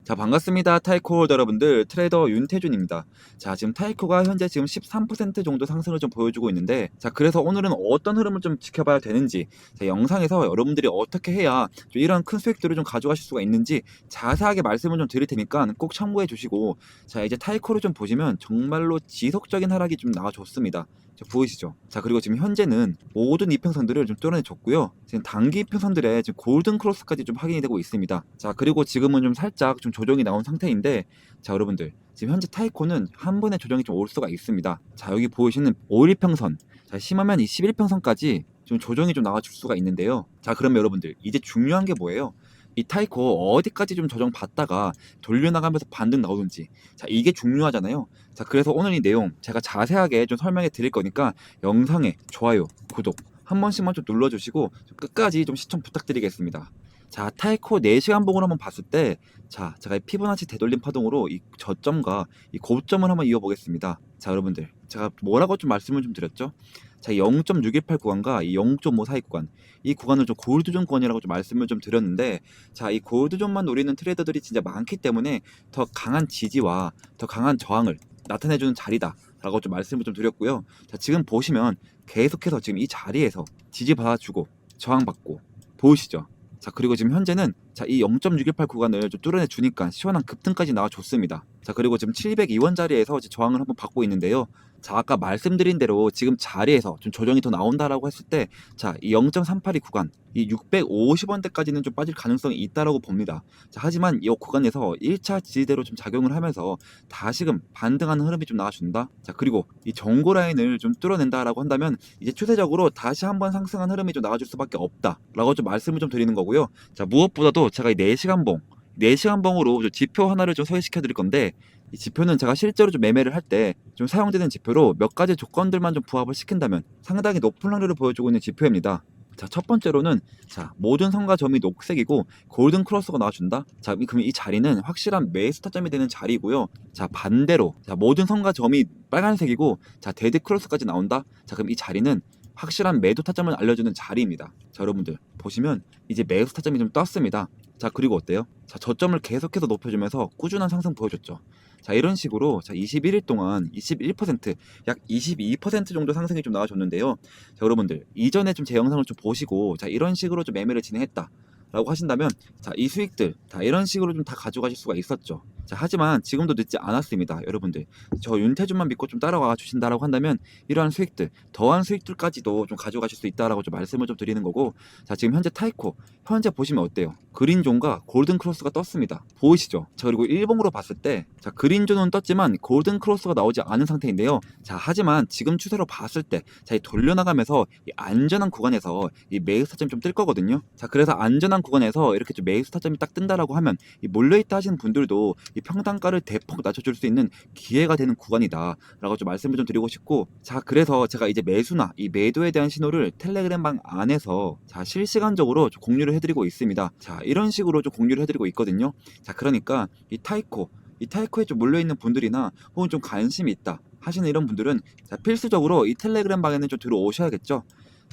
자, 반갑습니다. 타이코 여러분들, 트레이더 윤태준입니다. 자, 지금 타이코가 현재 지금 13% 정도 상승을 좀 보여주고 있는데, 자, 그래서 오늘은 어떤 흐름을 좀 지켜봐야 되는지, 자, 영상에서 여러분들이 어떻게 해야 좀 이런 큰 수익들을 좀 가져가실 수가 있는지 자세하게 말씀을 좀 드릴 테니까 꼭 참고해 주시고, 자, 이제 타이코를 좀 보시면 정말로 지속적인 하락이 좀 나와줬습니다. 보이시죠? 자, 그리고 지금 현재는 모든 이평선들을 좀 뚫어내줬고요. 지금 단기 이평선들의 지금 골든 크로스까지 좀 확인이 되고 있습니다. 자, 그리고 지금은 좀 살짝 좀 조정이 나온 상태인데, 자, 여러분들 지금 현재 타이코는 한 번에 조정이 좀 올 수가 있습니다. 자, 여기 보이시는 5일평선, 자, 심하면 이 11평선까지 좀 조정이 좀 나와줄 수가 있는데요. 자, 그러면 여러분들 이제 중요한 게 뭐예요? 이 타이코 어디까지 좀 조정 받다가 돌려나가면서 반등 나오는지, 자, 이게 중요하잖아요. 자, 그래서 오늘 이 내용 제가 자세하게 좀 설명해 드릴 거니까 영상에 좋아요, 구독 한 번씩만 좀 눌러주시고 끝까지 좀 시청 부탁드리겠습니다. 자, 타이코 4시간 봉을 한번 봤을 때, 자, 제가 이 피보나치 되돌림 파동으로 이 저점과 이 고점을 한번 이어보겠습니다. 자, 여러분들 제가 뭐라고 좀 말씀을 좀 드렸죠? 자, 0.618 구간과 이 0.5 사이 구간, 이 구간을 좀 골드존권이라고 좀 말씀을 좀 드렸는데, 자, 이 골드존만 노리는 트레이더들이 진짜 많기 때문에 더 강한 지지와 더 강한 저항을 나타내주는 자리다 라고 좀 말씀을 좀 드렸고요. 자, 지금 보시면 계속해서 지금 이 자리에서 지지받아주고 저항받고 보이시죠? 자, 그리고 지금 현재는, 자, 이 0.618 구간을 좀 뚫어내 주니까 시원한 급등까지 나와줬습니다. 자, 그리고 지금 702원 자리에서 저항을 한번 받고 있는데요. 자, 아까 말씀드린 대로 지금 자리에서 좀 조정이 더 나온다라고 했을 때, 자, 이 0.382 구간, 이 650원대까지는 좀 빠질 가능성이 있다라고 봅니다. 자, 하지만 이 구간에서 1차 지지대로 좀 작용을 하면서 다시금 반등하는 흐름이 좀 나와준다. 자, 그리고 이 정고 라인을 좀 뚫어낸다라고 한다면 이제 추세적으로 다시 한번 상승한 흐름이 좀 나와줄 수밖에 없다라고 좀 말씀을 좀 드리는 거고요. 자, 무엇보다도 제가 이 4시간 봉, 4시간 봉으로 지표 하나를 좀 소개시켜 드릴 건데, 이 지표는 제가 실제로 좀 매매를 할 때 좀 사용되는 지표로 몇 가지 조건들만 좀 부합을 시킨다면 상당히 높은 확률을 보여주고 있는 지표입니다. 자, 첫 번째로는, 자, 모든 선과 점이 녹색이고 골든 크로스가 나와준다. 자, 그럼 이 자리는 확실한 매수 타점이 되는 자리고요. 자, 반대로, 자, 모든 선과 점이 빨간색이고, 자, 데드 크로스까지 나온다. 자, 그럼 이 자리는 확실한 매도 타점을 알려주는 자리입니다. 자, 여러분들 보시면 이제 매수 타점이 좀 떴습니다. 자, 그리고 어때요? 자, 저점을 계속해서 높여주면서 꾸준한 상승 보여줬죠. 자, 이런 식으로, 자, 21일 동안 21%, 약 22% 정도 상승이 좀 나와줬는데요. 자, 여러분들 이전에 좀 제 영상을 좀 보시고, 자, 이런 식으로 좀 매매를 진행했다 라고 하신다면, 자, 이 수익들 다 이런 식으로 좀 다 가져가실 수가 있었죠. 자, 하지만 지금도 늦지 않았습니다. 여러분들 저 윤태준만 믿고 좀 따라와 주신다라고 한다면 이러한 수익들, 더한 수익들까지도 좀 가져가실 수 있다라고 좀 말씀을 좀 드리는 거고, 자, 지금 현재 타이코 현재 보시면 어때요? 그린존과 골든 크로스가 떴습니다. 보이시죠? 자, 그리고 일봉으로 봤을 때, 자, 그린존은 떴지만 골든 크로스가 나오지 않은 상태인데요. 자, 하지만 지금 추세로 봤을 때, 자, 이 돌려나가면서 이 안전한 구간에서 이 매수 타점이 좀 뜰 거거든요. 자, 그래서 안전한 구간에서 이렇게 좀 매수 타점이 딱 뜬다라고 하면 이 몰려있다 하시는 분들도 이 평단가를 대폭 낮춰줄 수 있는 기회가 되는 구간이다 라고 좀 말씀을 좀 드리고 싶고, 자, 그래서 제가 이제 매수나 이 매도에 대한 신호를 텔레그램 방 안에서, 자, 실시간적으로 좀 공유를 해드리고 있습니다. 자, 이런 식으로 좀 공유를 해드리고 있거든요. 자, 그러니까 이 타이코에 좀 몰려있는 분들이나 혹은 좀 관심이 있다 하시는 이런 분들은, 자, 필수적으로 이 텔레그램 방에는 좀 들어오셔야겠죠.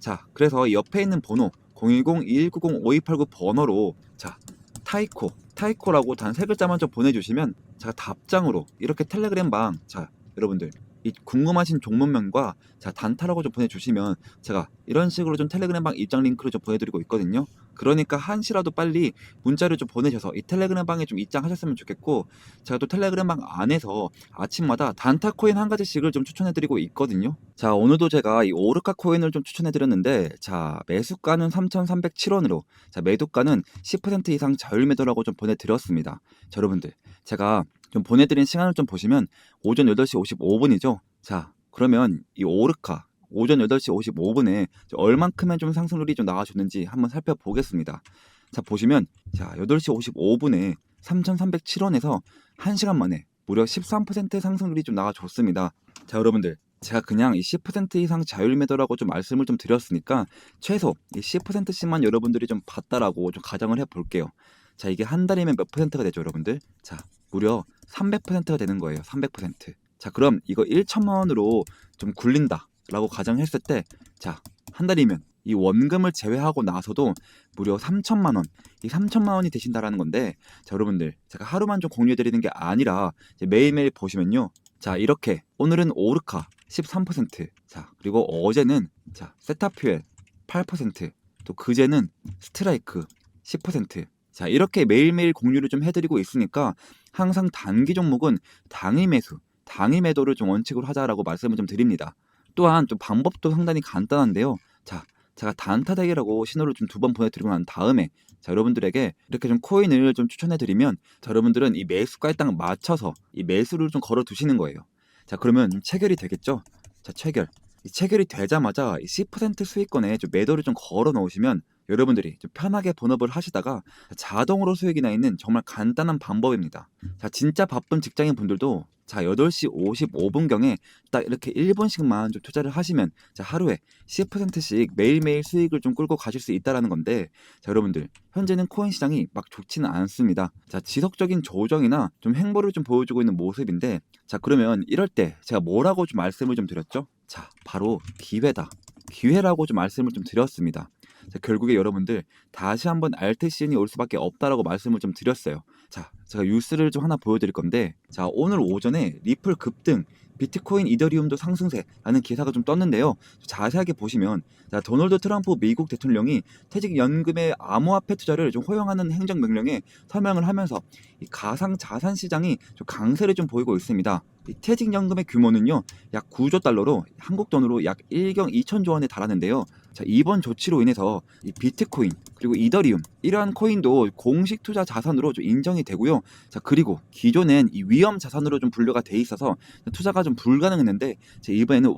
자, 그래서 옆에 있는 번호 010-2190-5289 번호로, 자, 타이코라고 단 3글자만 좀 보내주시면 제가 답장으로 이렇게 텔레그램 방, 자, 여러분들 이 궁금하신 종목명과, 자, 단타라고 좀 보내주시면 제가 이런 식으로 좀 텔레그램 방 입장 링크를 좀 보내드리고 있거든요. 그러니까 한시라도 빨리 문자를 좀 보내셔서 이 텔레그램 방에 좀 입장하셨으면 좋겠고, 제가 또 텔레그램 방 안에서 아침마다 단타 코인 한 가지씩을 좀 추천해드리고 있거든요. 자, 오늘도 제가 이 오르카 코인을 좀 추천해드렸는데, 자, 매수가는 3,307원으로, 자, 매도가는 10% 이상 자율 매도라고 좀 보내드렸습니다. 자, 여러분들 제가 좀 보내드린 시간을 좀 보시면 오전 8시 55분이죠. 자, 그러면 이 오르카 오전 8시 55분에 얼만큼의 좀 상승률이 좀 나와줬는지 한번 살펴보겠습니다. 자, 보시면, 자, 8시 55분에 3,307원에서 1시간 만에 무려 13% 상승률이 좀 나와줬습니다. 자, 여러분들 제가 그냥 이 10% 이상 자율 매도라고 좀 말씀을 좀 드렸으니까 최소 이 10%씩만 여러분들이 좀 봤다라고 좀 가정을 해볼게요. 자, 이게 한 달이면 몇 퍼센트가 되죠, 여러분들? 자, 무려 300%가 되는 거예요. 300%. 자, 그럼 이거 1천만 원으로 좀 굴린다 라고 가정했을 때, 자, 한 달이면 이 원금을 제외하고 나서도 무려 3천만 원, 이 3천만 원이 되신다라는 건데, 자 여러분들 제가 하루만 좀 공유해드리는 게 아니라 이제 매일매일 보시면요, 자 이렇게 오늘은 오르카 13%, 자 그리고 어제는 자 세타퓨엘 8%, 또 그제는 스트라이크 10%, 자 이렇게 매일매일 공유를 좀 해드리고 있으니까 항상 단기 종목은 당일 매수, 당일 매도를 좀 원칙으로 하자라고 말씀을 좀 드립니다. 또한 좀 방법도 상당히 간단한데요. 자, 제가 단타 대기라고 신호를 좀 2번 보내드리고 난 다음에 자 여러분들에게 이렇게 좀 코인을 좀 추천해드리면 자 여러분들은 이 매수가에 딱 맞춰서 이 매수를 좀 걸어 두시는 거예요. 자 그러면 체결이 되겠죠? 자 체결. 이 체결이 되자마자 이 10% 수익권에 좀 매도를 좀 걸어 놓으시면 여러분들이 좀 편하게 본업을 하시다가 자동으로 수익이 나 있는 정말 간단한 방법입니다. 자 진짜 바쁜 직장인 분들도 자 8시 55분경에 딱 이렇게 1분씩만 좀 투자를 하시면 자 하루에 10%씩 매일매일 수익을 좀 끌고 가실 수 있다라는 건데, 자 여러분들 현재는 코인 시장이 막 좋지는 않습니다. 자 지속적인 조정이나 좀 행보를 좀 보여주고 있는 모습인데, 자 그러면 이럴 때 제가 뭐라고 좀 말씀을 좀 드렸죠? 자 바로 기회다, 기회라고 좀 말씀을 좀 드렸습니다. 자, 결국에 여러분들 다시 한번 알트 시즌이 올 수밖에 없다라고 말씀을 좀 드렸어요. 자, 제가 뉴스를 좀 하나 보여드릴 건데, 자 오늘 오전에 리플 급등, 비트코인, 이더리움도 상승세라는 기사가 좀 떴는데요. 자세하게 보시면 자, 도널드 트럼프 미국 대통령이 퇴직연금의 암호화폐 투자를 좀 허용하는 행정명령에 서명을 하면서 이 가상 자산 시장이 좀 강세를 좀 보이고 있습니다. 이 퇴직연금의 규모는요 약 9조 달러로 한국 돈으로 약 1경 2천조 원에 달하는데요. 자 이번 조치로 인해서 이 비트코인 그리고 이더리움 이러한 코인도 공식 투자 자산으로 좀 인정이 되고요. 자 그리고 기존엔 이 위험 자산으로 좀 분류가 돼 있어서 투자가 좀 불가능했는데 자, 이번에는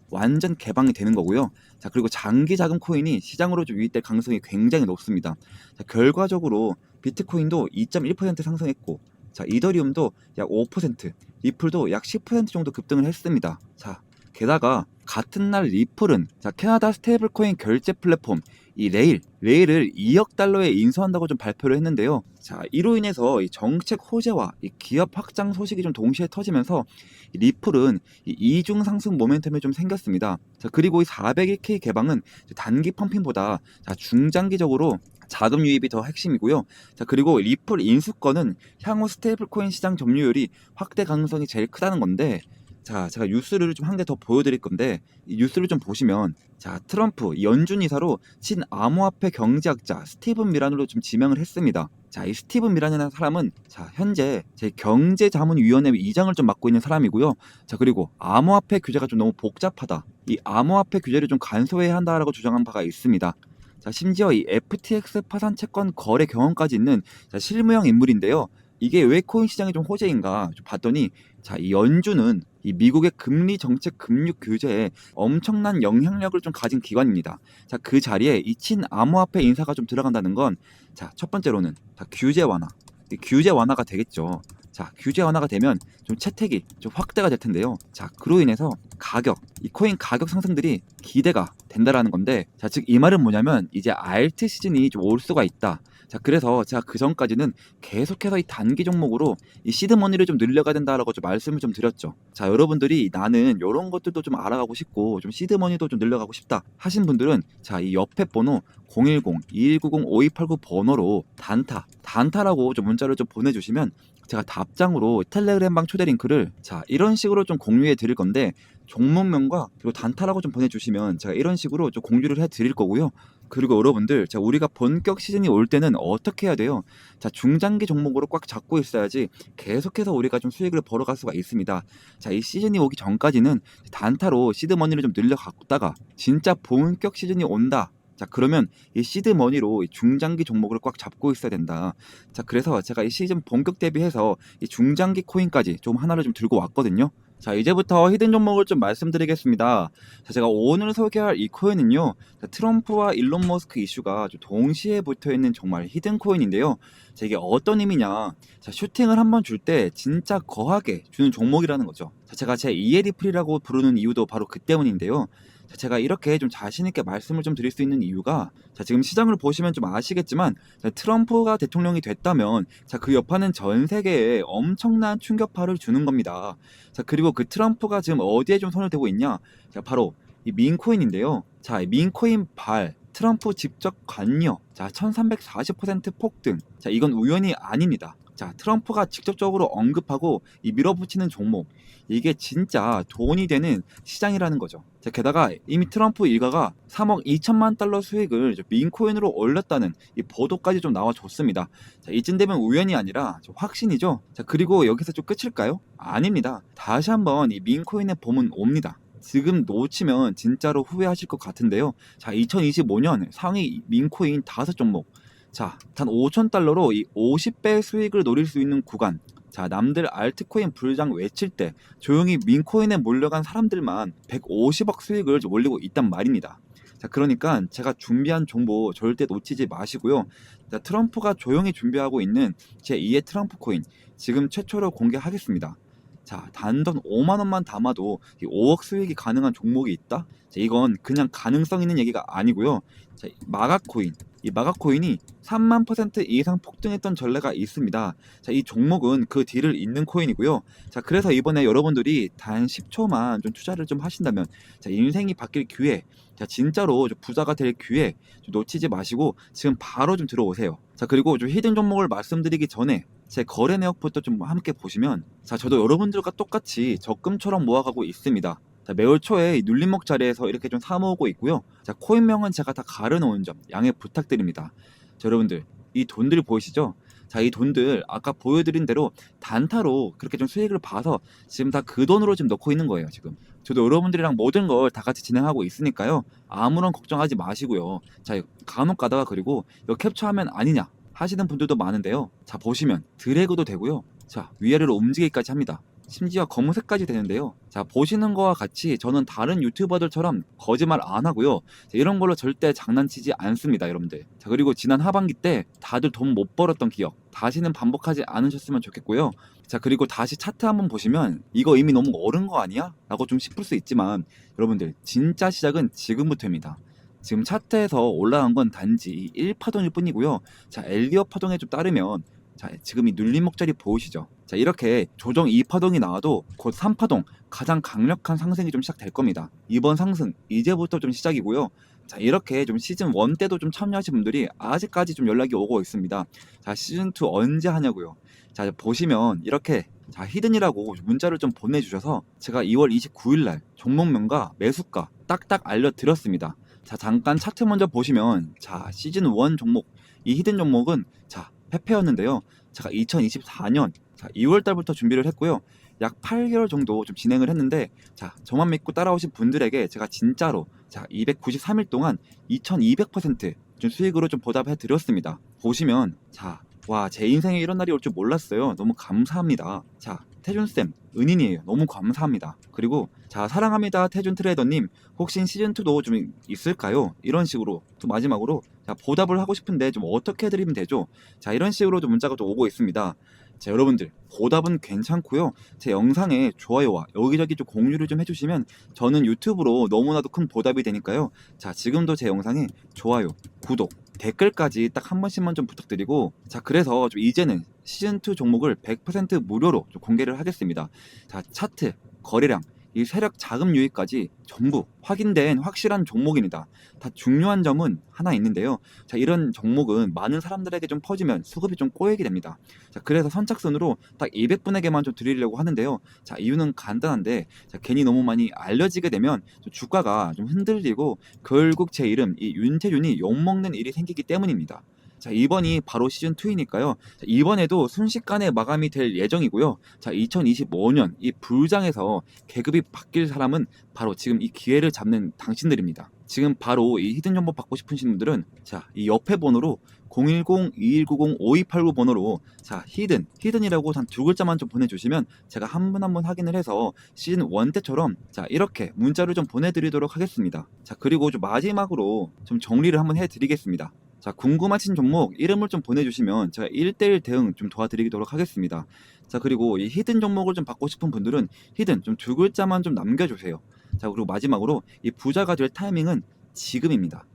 완전 개방이 되는 거고요. 자 그리고 장기 자금 코인이 시장으로 좀 유입될 가능성이 굉장히 높습니다. 자 결과적으로 비트코인도 2.1% 상승했고, 자 이더리움도 약 5%, 리플도 약 10% 정도 급등을 했습니다. 자 게다가 같은 날 리플은 자 캐나다 스테이블 코인 결제 플랫폼 이 레일을 2억 달러에 인수한다고 좀 발표를 했는데요. 자 이로 인해서 이 정책 호재와 이 기업 확장 소식이 좀 동시에 터지면서 이 리플은 이 이중 상승 모멘텀이 좀 생겼습니다. 자 그리고 이 401k 개방은 단기 펌핑보다 자 중장기적으로 자금 유입이 더 핵심이고요. 자 그리고 리플 인수권은 향후 스테이블 코인 시장 점유율이 확대 가능성이 제일 크다는 건데, 자 제가 뉴스를 좀 한 개 더 보여드릴 건데 이 뉴스를 좀 보시면 자 트럼프 연준 이사로 친 암호화폐 경제학자 스티븐 미란으로 좀 지명을 했습니다. 자 이 스티븐 미란이라는 사람은 자 현재 제 경제자문위원회 의장을 좀 맡고 있는 사람이고요. 자 그리고 암호화폐 규제가 좀 너무 복잡하다, 이 암호화폐 규제를 좀 간소해야 한다라고 주장한 바가 있습니다. 자 심지어 이 FTX 파산 채권 거래 경험까지 있는 자, 실무형 인물인데요. 이게 왜 코인 시장이 좀 호재인가 좀 봤더니 자 이 연준은 이 미국의 금리 정책 금융 규제에 엄청난 영향력을 좀 가진 기관입니다. 자 그 자리에 이 친 암호화폐 인사가 좀 들어간다는 건 자 첫 번째로는 자 규제 완화, 이 규제 완화가 되겠죠. 자 규제 완화가 되면 좀 채택이 좀 확대가 될 텐데요. 자 그로 인해서 가격, 이 코인 가격 상승들이 기대가 된다라는 건데, 자 즉 이 말은 뭐냐면 이제 알트 시즌이 좀 올 수가 있다. 자 그래서 제가 그 전까지는 계속해서 이 단기 종목으로 이 시드머니를 좀 늘려가야 된다라고 좀 말씀을 좀 드렸죠. 자 여러분들이 나는 이런 것들도 좀 알아가고 싶고 좀 시드머니도 좀 늘려가고 싶다 하신 분들은 자 이 옆에 번호 010-2190-5289 번호로 단타라고 좀 문자를 좀 보내주시면 제가 답장으로 텔레그램방 초대 링크를 자 이런 식으로 좀 공유해 드릴 건데, 종목명과 그리고 단타라고 좀 보내주시면 제가 이런 식으로 좀 공유를 해 드릴 거고요. 그리고 여러분들 자 우리가 본격 시즌이 올 때는 어떻게 해야 돼요? 자 중장기 종목으로 꽉 잡고 있어야지 계속해서 우리가 좀 수익을 벌어갈 수가 있습니다. 자 이 시즌이 오기 전까지는 단타로 시드머니를 좀 늘려갔다가 진짜 본격 시즌이 온다, 자 그러면 이 시드머니로 이 중장기 종목을 꽉 잡고 있어야 된다. 자 그래서 제가 이 시즌 본격 대비해서 이 중장기 코인까지 좀 하나를 좀 들고 왔거든요. 자 이제부터 히든 종목을 좀 말씀드리겠습니다. 자 제가 오늘 소개할 이 코인은요, 자, 트럼프와 일론 머스크 이슈가 좀 동시에 붙어있는 정말 히든 코인인데요. 자 이게 어떤 의미냐, 자 슈팅을 한번 줄 때 진짜 거하게 주는 종목이라는 거죠. 자 제가 제 이에리플이라고 부르는 이유도 바로 그 때문인데요. 자, 제가 이렇게 좀 자신있게 말씀을 좀 드릴 수 있는 이유가 자 지금 시장을 보시면 좀 아시겠지만 자, 트럼프가 대통령이 됐다면 자 그 여파는 전 세계에 엄청난 충격파를 주는 겁니다. 자 그리고 그 트럼프가 지금 어디에 좀 손을 대고 있냐, 자 바로 이 민코인인데요. 자, 이 민코인 발, 트럼프 직접 관여, 자, 1340% 폭등. 자, 이건 우연이 아닙니다. 자, 트럼프가 직접적으로 언급하고 이 밀어붙이는 종목. 이게 진짜 돈이 되는 시장이라는 거죠. 자, 게다가 이미 트럼프 일가가 3억 2천만 달러 수익을 민코인으로 올렸다는 이 보도까지 좀 나와줬습니다. 자, 이쯤 되면 우연이 아니라 좀 확신이죠. 자, 그리고 여기서 좀 끝일까요? 아닙니다. 다시 한번 이 민코인의 봄은 옵니다. 지금 놓치면 진짜로 후회하실 것 같은데요. 자, 2025년 상위 민코인 5종목. 자, 단 5,000달러로 이 50배 수익을 노릴 수 있는 구간. 자, 남들 알트코인 불장 외칠 때 조용히 민코인에 몰려간 사람들만 150억 수익을 올리고 있단 말입니다. 자, 그러니까 제가 준비한 정보 절대 놓치지 마시고요. 자, 트럼프가 조용히 준비하고 있는 제2의 트럼프 코인 지금 최초로 공개하겠습니다. 자, 단돈 5만 원만 담아도 5억 수익이 가능한 종목이 있다? 자, 이건 그냥 가능성 있는 얘기가 아니고요. 자, 마가코인. 이 마가코인이 3만 % 이상 폭등했던 전례가 있습니다. 자, 이 종목은 그 뒤를 잇는 코인이고요. 자, 그래서 이번에 여러분들이 단 10초만 좀 투자를 좀 하신다면, 자, 인생이 바뀔 기회, 자, 진짜로 좀 부자가 될 기회 좀 놓치지 마시고 지금 바로 좀 들어오세요. 자, 그리고 좀 히든 종목을 말씀드리기 전에 제 거래 내역부터 좀 함께 보시면, 자, 저도 여러분들과 똑같이 적금처럼 모아가고 있습니다. 자, 매월 초에 이 눌림목 자리에서 이렇게 좀 사모으고 있고요. 자, 코인명은 제가 다 가려놓은 점 양해 부탁드립니다. 자, 여러분들 이 돈들 보이시죠? 자, 이 돈들 아까 보여드린 대로 단타로 그렇게 좀 수익을 봐서 지금 다 그 돈으로 지금 넣고 있는 거예요. 지금 저도 여러분들이랑 모든 걸 다 같이 진행하고 있으니까요. 아무런 걱정하지 마시고요. 자, 간혹 가다가 그리고 이거 캡처하면 아니냐 하시는 분들도 많은데요. 자, 보시면 드래그도 되고요. 자, 위아래로 움직이기까지 합니다. 심지어 검은색까지 되는데요. 자, 보시는 거와 같이 저는 다른 유튜버들처럼 거짓말 안 하고요. 자, 이런 걸로 절대 장난치지 않습니다, 여러분들. 자, 그리고 지난 하반기 때 다들 돈 못 벌었던 기억 다시는 반복하지 않으셨으면 좋겠고요. 자, 그리고 다시 차트 한번 보시면 이거 이미 너무 어른 거 아니야? 라고 좀 싶을 수 있지만 여러분들 진짜 시작은 지금부터입니다. 지금 차트에서 올라간 건 단지 1파동일 뿐이고요. 자, 엘리엇 파동에 좀 따르면, 자, 지금 이 눌림목 자리 보이시죠? 자, 이렇게 조정 2파동이 나와도 곧 3파동 가장 강력한 상승이 좀 시작될 겁니다. 이번 상승 이제부터 좀 시작이고요. 자, 이렇게 좀 시즌 1 때도 좀 참여하신 분들이 아직까지 좀 연락이 오고 있습니다. 자, 시즌 2 언제 하냐고요. 자, 보시면 이렇게, 자, 히든이라고 문자를 좀 보내주셔서 제가 2월 29일날 종목명과 매수가 딱딱 알려드렸습니다. 자, 잠깐 차트 먼저 보시면, 자, 시즌 1 종목, 이 히든 종목은, 자, 페페였는데요. 제가 2024년, 자, 2월 달부터 준비를 했고요. 약 8개월 정도 좀 진행을 했는데, 자, 저만 믿고 따라오신 분들에게 제가 진짜로, 자, 293일 동안 2200%좀 수익으로 좀 보답해 드렸습니다. 보시면, 자, 와, 제 인생에 이런 날이 올 줄 몰랐어요. 너무 감사합니다. 자, 태준쌤, 은인이에요. 너무 감사합니다. 그리고, 자, 사랑합니다. 태준 트레이더님, 혹시 시즌2도 좀 있을까요? 이런 식으로, 또 마지막으로, 자, 보답을 하고 싶은데 좀 어떻게 해드리면 되죠? 자, 이런 식으로 좀 문자가 또 오고 있습니다. 자, 여러분들, 보답은 괜찮고요. 제 영상에 좋아요와 여기저기 좀 공유를 좀 해주시면 저는 유튜브로 너무나도 큰 보답이 되니까요. 자, 지금도 제 영상에 좋아요, 구독, 댓글까지 딱 한 번씩만 좀 부탁드리고, 자, 그래서 좀 이제는 시즌2 종목을 100% 무료로 좀 공개를 하겠습니다. 자, 차트, 거래량, 이 세력 자금 유입까지 전부 확인된 확실한 종목입니다. 다 중요한 점은 하나 있는데요. 자, 이런 종목은 많은 사람들에게 좀 퍼지면 수급이 좀 꼬이게 됩니다. 자, 그래서 선착순으로 딱 200분에게만 좀 드리려고 하는데요. 자, 이유는 간단한데, 자, 괜히 너무 많이 알려지게 되면 좀 주가가 좀 흔들리고 결국 제 이름 이 윤태준이 욕먹는 일이 생기기 때문입니다. 자, 이번이 바로 시즌2이니까요. 이번에도 순식간에 마감이 될 예정이고요. 자, 2025년 이 불장에서 계급이 바뀔 사람은 바로 지금 이 기회를 잡는 당신들입니다. 지금 바로 이 히든 정보 받고 싶으신 분들은, 자, 이 옆에 번호로 010-2190-5289 번호로, 자, 히든이라고 단 두 글자만 좀 보내주시면 제가 한 분 한 분 확인을 해서 시즌 1 때처럼, 자, 이렇게 문자를 좀 보내드리도록 하겠습니다. 자, 그리고 좀 마지막으로 좀 정리를 한번 해드리겠습니다. 자, 궁금하신 종목 이름을 좀 보내주시면 제가 1대1 대응 좀 도와드리도록 하겠습니다. 자, 그리고 이 히든 종목을 좀 받고 싶은 분들은 히든 좀 두 글자만 좀 남겨주세요. 자, 그리고 마지막으로 이 부자가 될 타이밍은 지금입니다.